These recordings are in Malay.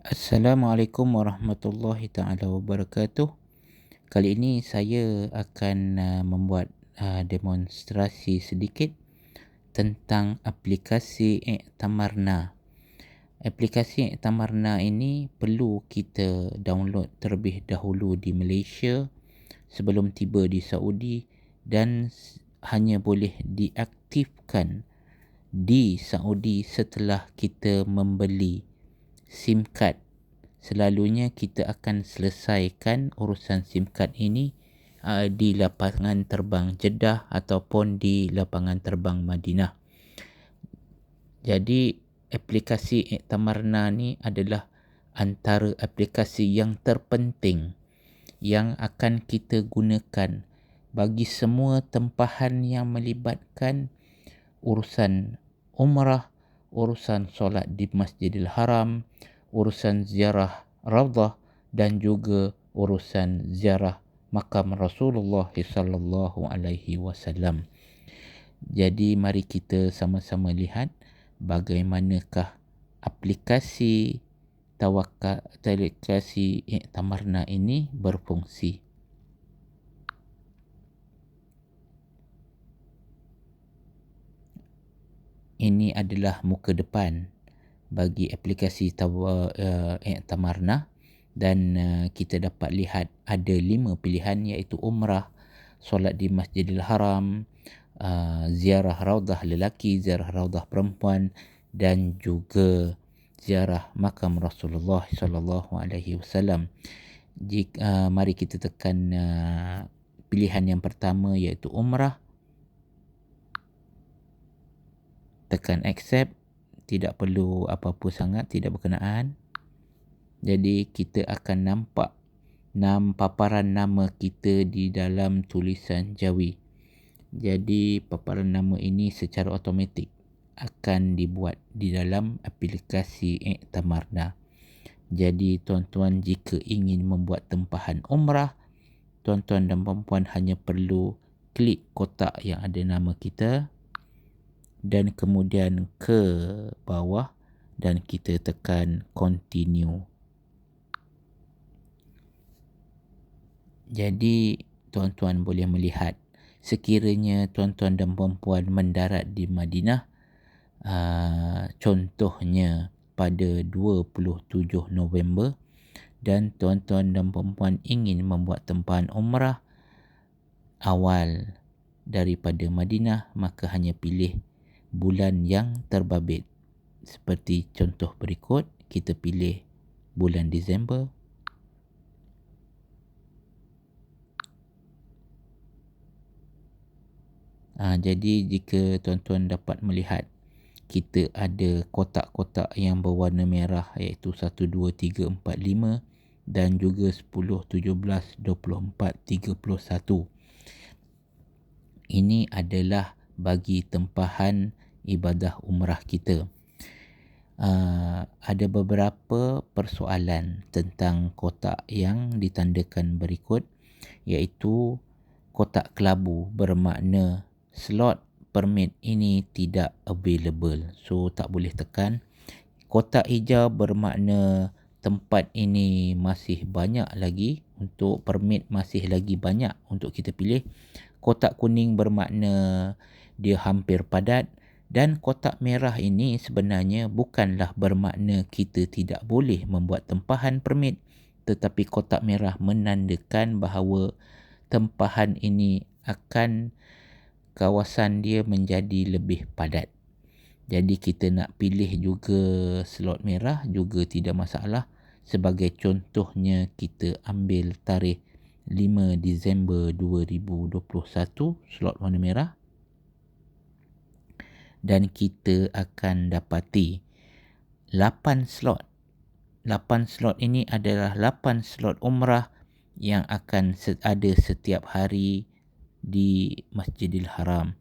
Assalamualaikum warahmatullahi taala wabarakatuh. Kali ini saya akan membuat demonstrasi sedikit tentang aplikasi Iktamarna. Aplikasi Iktamarna ini perlu kita download terlebih dahulu di Malaysia sebelum tiba di Saudi dan hanya boleh diaktifkan di Saudi setelah kita membeli SIM card. Selalunya kita akan selesaikan urusan SIM card ini di lapangan terbang Jeddah ataupun di lapangan terbang Madinah. Jadi aplikasi Iktamarna ni adalah antara aplikasi yang terpenting yang akan kita gunakan bagi semua tempahan yang melibatkan urusan umrah, urusan solat di Masjidil Haram, urusan ziarah Raudhah dan juga urusan ziarah makam Rasulullah sallallahu alaihi wasallam. Jadi mari kita sama-sama lihat bagaimanakah aplikasi Iktamarna ini berfungsi. Ini adalah muka depan bagi aplikasi Iktamarna dan kita dapat lihat ada 5 pilihan iaitu umrah, solat di Masjidil Haram, ziarah Raudhah lelaki, ziarah Raudhah perempuan dan juga ziarah makam Rasulullah sallallahu alaihi wasallam. Mari kita tekan pilihan yang pertama iaitu umrah. Tekan accept, tidak perlu apa-apa sangat, tidak berkenaan. Jadi kita akan nampak paparan nama kita di dalam tulisan Jawi. Jadi paparan nama ini secara automatik akan dibuat di dalam aplikasi Iktamarna. Jadi tuan-tuan jika ingin membuat tempahan umrah, tuan-tuan dan puan-puan hanya perlu klik kotak yang ada nama kita dan kemudian ke bawah dan kita tekan continue. Jadi tuan-tuan boleh melihat sekiranya tuan-tuan dan puan-puan mendarat di Madinah, contohnya pada 27 November dan tuan-tuan dan puan-puan ingin membuat tempahan umrah awal daripada Madinah, maka hanya pilih bulan yang terbabit. Seperti contoh berikut, kita pilih bulan Disember. Jadi jika tuan-tuan dapat melihat, kita ada kotak-kotak yang berwarna merah iaitu 1, 2, 3, 4, 5 dan juga 10, 17, 24, 31. Ini adalah bagi tempahan ibadah umrah kita. Ada beberapa persoalan tentang kotak yang ditandakan berikut iaitu kotak kelabu bermakna slot permit ini tidak available, so tak boleh tekan. Kotak hijau bermakna tempat ini masih banyak lagi untuk permit, masih lagi banyak untuk kita pilih. Kotak kuning bermakna dia hampir padat dan kotak merah ini sebenarnya bukanlah bermakna kita tidak boleh membuat tempahan permit, tetapi kotak merah menandakan bahawa tempahan ini akan kawasan dia menjadi lebih padat. Jadi kita nak pilih juga slot merah juga tidak masalah. Sebagai contohnya kita ambil tarikh 5 Disember 2021 slot warna merah dan kita akan dapati 8 slot. 8 slot ini adalah 8 slot umrah yang akan ada setiap hari di Masjidil Haram.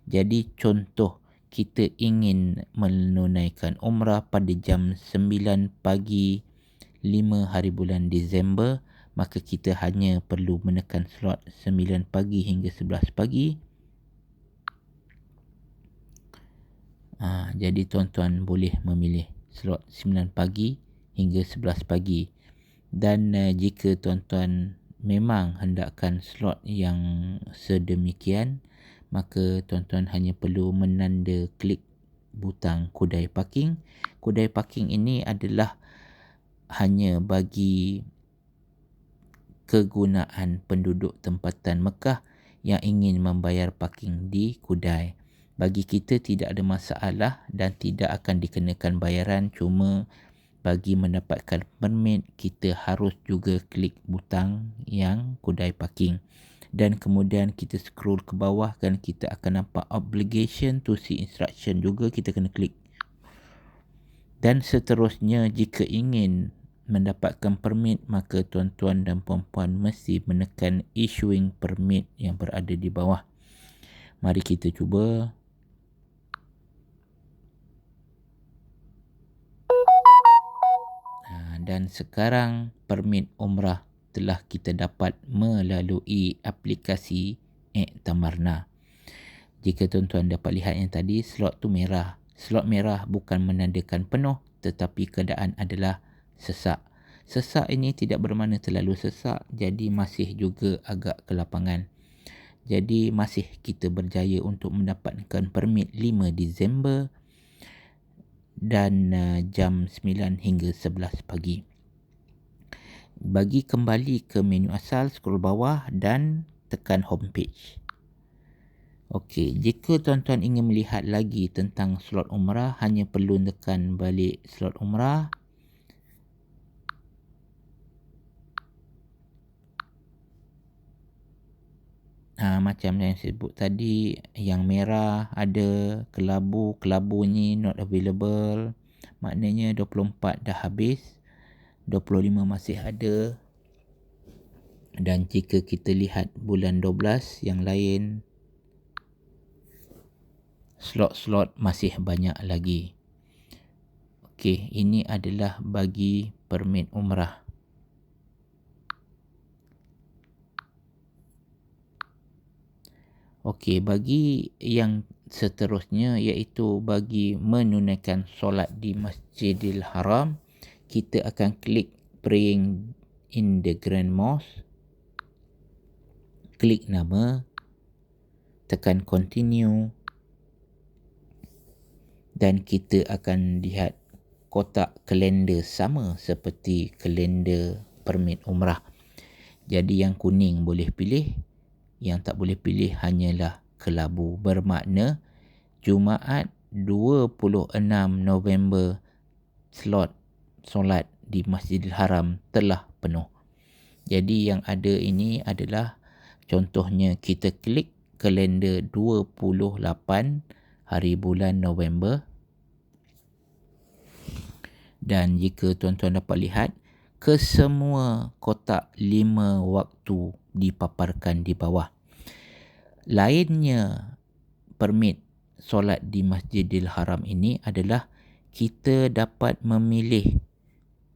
Jadi contoh kita ingin menunaikan umrah pada jam 9 pagi 5 hari bulan Disember, maka kita hanya perlu menekan slot 9 pagi hingga 11 pagi. Jadi tuan-tuan boleh memilih slot 9 pagi hingga 11 pagi. Dan jika tuan-tuan memang hendakkan slot yang sedemikian, maka tuan-tuan hanya perlu menanda klik butang Kudai Parking. Kudai Parking ini adalah hanya bagi kegunaan penduduk tempatan Mekah yang ingin membayar parking di Kudai. Bagi kita tidak ada masalah dan tidak akan dikenakan bayaran, cuma bagi mendapatkan permit kita harus juga klik butang yang Kudai Parking. Dan kemudian kita scroll ke bawah kan kita akan nampak obligation to see instruction juga, kita kena klik. Dan seterusnya, jika ingin mendapatkan permit, maka tuan-tuan dan puan-puan mesti menekan issuing permit yang berada di bawah. Mari kita cuba. Dan sekarang permit umrah telah kita dapat melalui aplikasi Iktamarna. Jika tuan-tuan dapat lihat yang tadi, slot tu merah. Slot merah bukan menandakan penuh, tetapi keadaan adalah sesak. Sesak ini tidak bermakna terlalu sesak, jadi masih juga agak kelapangan. Jadi masih kita berjaya untuk mendapatkan permit 5 Disember dan jam 9 hingga 11 pagi. Bagi kembali ke menu asal, scroll bawah dan tekan homepage. Okey, jika tuan-tuan ingin melihat lagi tentang slot umrah, hanya perlu tekan balik slot umrah. Macam yang saya sebut tadi, yang merah ada kelabu ni not available, maknanya 24 dah habis, 25 masih ada. Dan jika kita lihat bulan 12 yang lain, slot-slot masih banyak lagi. Okey, ini adalah bagi permit umrah. Okey, bagi yang seterusnya iaitu bagi menunaikan solat di Masjidil Haram, kita akan klik praying in the Grand Mosque, klik nama, tekan continue dan kita akan lihat kotak kalender sama seperti kalender permit umrah. Jadi yang kuning boleh pilih, yang tak boleh pilih hanyalah kelabu. Bermakna Jumaat 26 November slot solat di Masjidil Haram telah penuh. Jadi yang ada ini adalah contohnya, kita klik kalender 28 hari bulan November. Dan jika tuan-tuan dapat lihat, kesemua kotak 5 waktu dipaparkan di bawah. Lainnya permit solat di Masjidil Haram ini adalah kita dapat memilih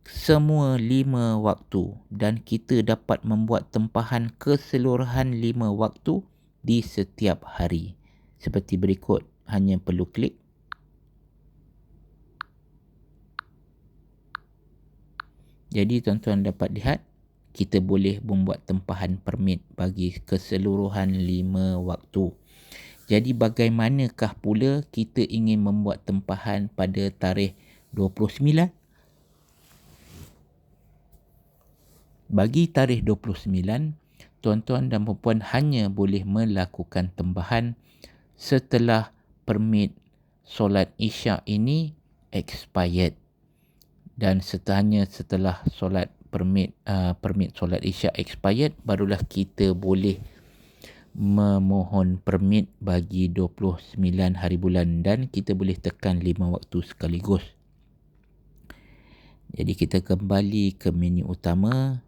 semua 5 waktu dan kita dapat membuat tempahan keseluruhan 5 waktu di setiap hari. Seperti berikut, hanya perlu klik. Jadi tuan-tuan dapat lihat, kita boleh membuat tempahan permit bagi keseluruhan 5 waktu. Jadi bagaimanakah pula kita ingin membuat tempahan pada tarikh 29? Bagi tarikh 29, tuan-tuan dan puan-puan hanya boleh melakukan tempahan setelah permit solat Isyak ini expired. Dan hanya setelah solat permit solat Isyak expired, barulah kita boleh memohon permit bagi 29 hari bulan dan kita boleh tekan 5 waktu sekaligus. Jadi kita kembali ke menu utama.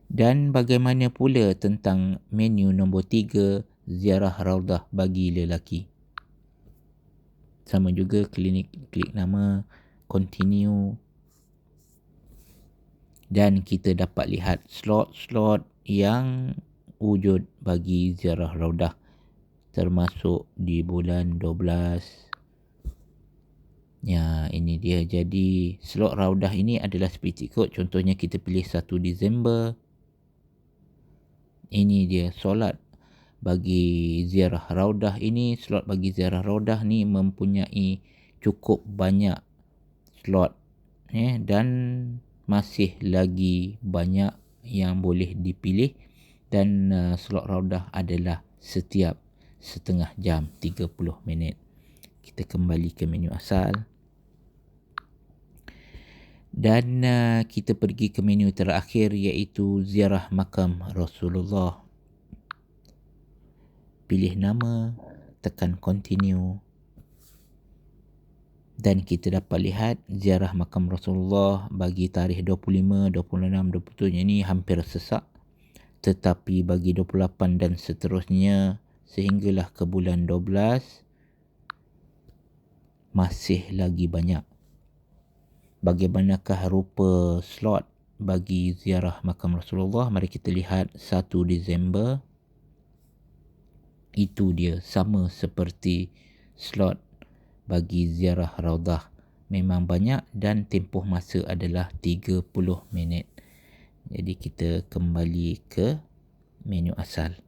Dan bagaimana pula tentang menu nombor 3, ziarah raudah bagi lelaki. Sama juga, klik nama, continue. Dan kita dapat lihat slot-slot yang wujud bagi ziarah raudah, termasuk di bulan 12, Ya, ini dia. Jadi slot raudah ini adalah seperti ikut. Contohnya kita pilih 1 Disember. Ini dia solat bagi ziarah raudah ini. Slot bagi ziarah raudah ni mempunyai cukup banyak slot, dan masih lagi banyak yang boleh dipilih, dan slot raudah adalah setiap setengah jam, 30 minit. Kita kembali ke menu asal dan kita pergi ke menu terakhir, iaitu ziarah makam Rasulullah. Pilih nama, tekan continue, dan kita dapat lihat ziarah makam Rasulullah bagi tarikh 25, 26, 27 ini hampir sesak, tetapi bagi 28 dan seterusnya sehinggalah ke bulan 12 masih lagi banyak. Bagaimanakah rupa slot bagi ziarah makam Rasulullah? Mari kita lihat 1 Disember. Itu dia, sama seperti slot bagi ziarah raudah. Memang banyak dan tempoh masa adalah 30 minit. Jadi kita kembali ke menu asal.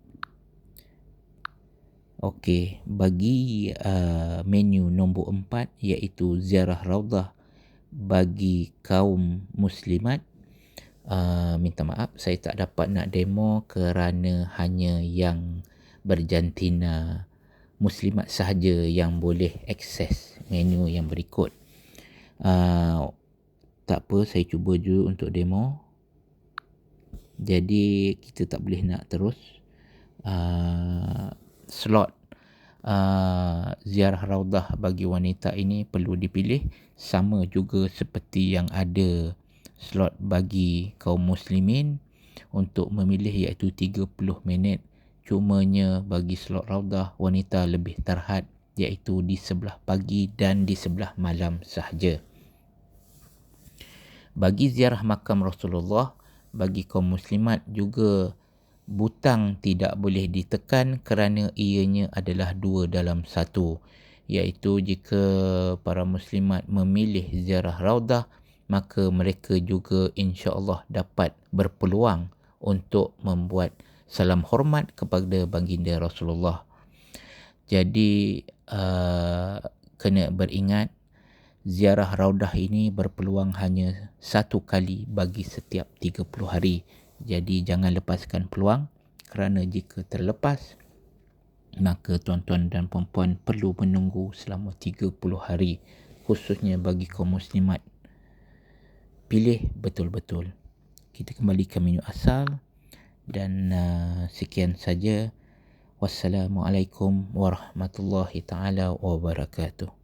Okey, bagi menu nombor 4, iaitu ziarah raudah bagi kaum muslimat, minta maaf saya tak dapat nak demo kerana hanya yang berjantina muslimat sahaja yang boleh akses menu yang berikut. Tak apa, saya cuba dulu untuk demo. Jadi kita tak boleh nak terus. Slot ziarah raudah bagi wanita ini perlu dipilih, sama juga seperti yang ada slot bagi kaum muslimin untuk memilih, iaitu 30 minit. Cumanya bagi slot raudah wanita lebih terhad, iaitu di sebelah pagi dan di sebelah malam sahaja. Bagi ziarah makam Rasulullah bagi kaum muslimat juga butang tidak boleh ditekan kerana ianya adalah 2 dalam 1, iaitu jika para muslimat memilih ziarah raudah, maka mereka juga insya-Allah dapat berpeluang untuk membuat salam hormat kepada baginda Rasulullah. Jadi kena beringat, ziarah raudah ini berpeluang hanya 1 kali bagi setiap 30 hari. Jadi jangan lepaskan peluang, kerana jika terlepas maka tuan-tuan dan puan-puan perlu menunggu selama 30 hari, khususnya bagi kaum muslimat. Pilih betul-betul. Kita kembali ke menu asal dan sekian saja. Wassalamualaikum warahmatullahi taala wabarakatuh.